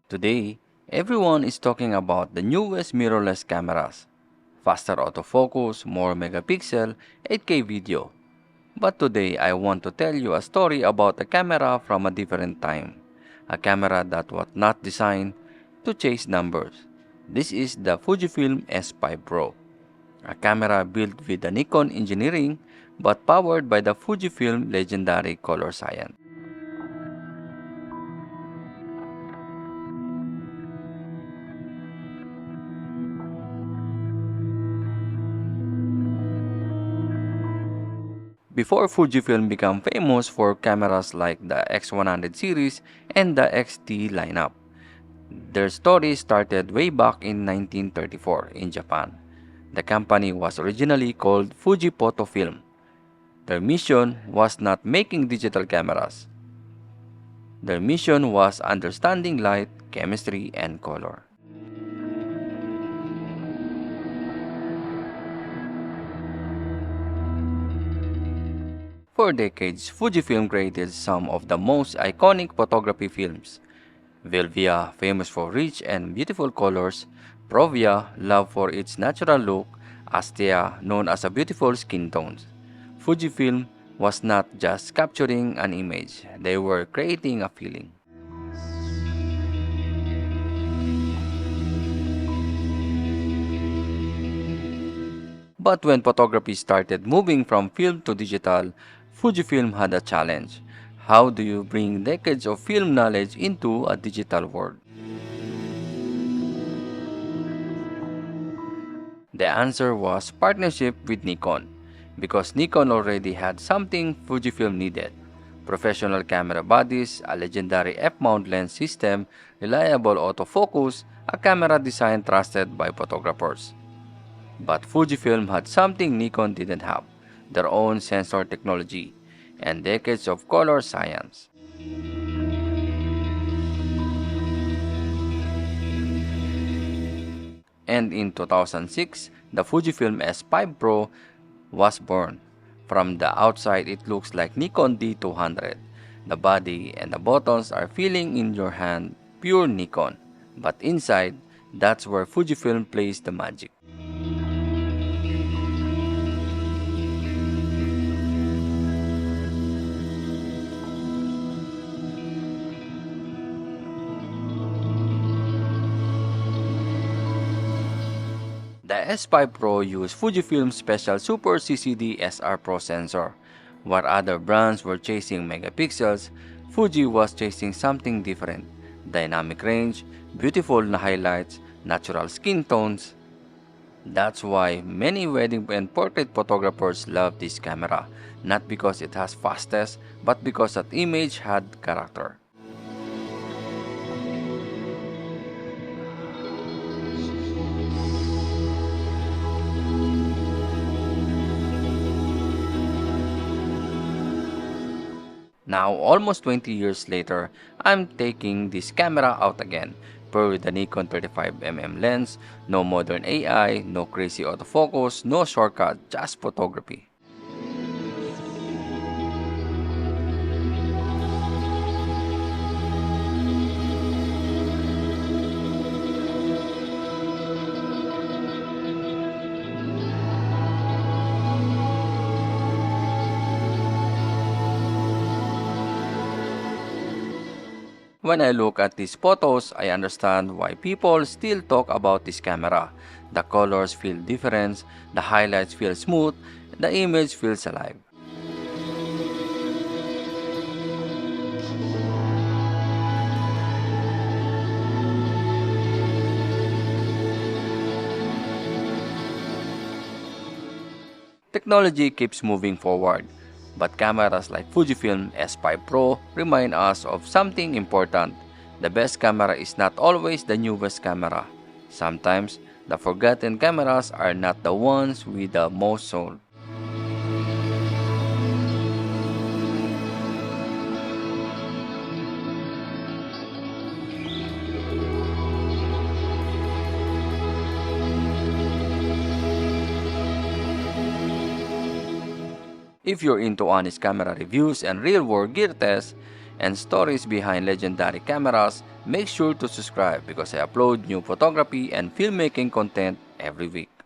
Today, everyone is talking about the newest mirrorless cameras. Faster autofocus, more megapixel, 8K video. But today I want to tell you a story about a camera from a different time. A camera that was not designed to chase numbers. This is the Fujifilm S5 Pro. A camera built with the Nikon engineering but powered by the Fujifilm legendary color science. Before Fujifilm became famous for cameras like the X100 series and the XT lineup, their story started way back in 1934 in Japan. The company was originally called Fuji Photo Film. Their mission was not making digital cameras. Their mission was understanding light, chemistry, and color. For decades, Fujifilm created some of the most iconic photography films. Velvia, famous for rich and beautiful colors; Provia, loved for its natural look; Astia, known as a beautiful skin tones. Fujifilm was not just capturing an image, they were creating a feeling. But when photography started moving from film to digital, Fujifilm had a challenge. How do you bring decades of film knowledge into a digital world? The answer was partnership with Nikon, because Nikon already had something Fujifilm needed: professional camera bodies, a legendary F-mount lens system, reliable autofocus, a camera design trusted by photographers. But Fujifilm had something Nikon didn't have: their own sensor technology and decades of color science. And in 2006, the Fujifilm S5 Pro was born. From the outside, it looks like Nikon D200. The body and the buttons are feeling in your hand, pure Nikon. But inside, that's where Fujifilm plays the magic. The S5 Pro used Fujifilm's special Super CCD SR Pro sensor. While other brands were chasing megapixels, Fuji was chasing something different: dynamic range, beautiful na highlights, natural skin tones. That's why many wedding and portrait photographers love this camera, not because it has fastest, but because that image had character. Now, almost 20 years later, I'm taking this camera out again, paired with the Nikon 35mm lens, no modern AI, no crazy autofocus, no shortcut, just photography. When I look at these photos, I understand why people still talk about this camera. The colors feel different, the highlights feel smooth, the image feels alive. Technology keeps moving forward, but cameras like Fujifilm S5 Pro remind us of something important. The best camera is not always the newest camera. Sometimes, the forgotten cameras are not the ones with the most soul. If you're into honest camera reviews and real-world gear tests, and stories behind legendary cameras, make sure to subscribe because I upload new photography and filmmaking content every week.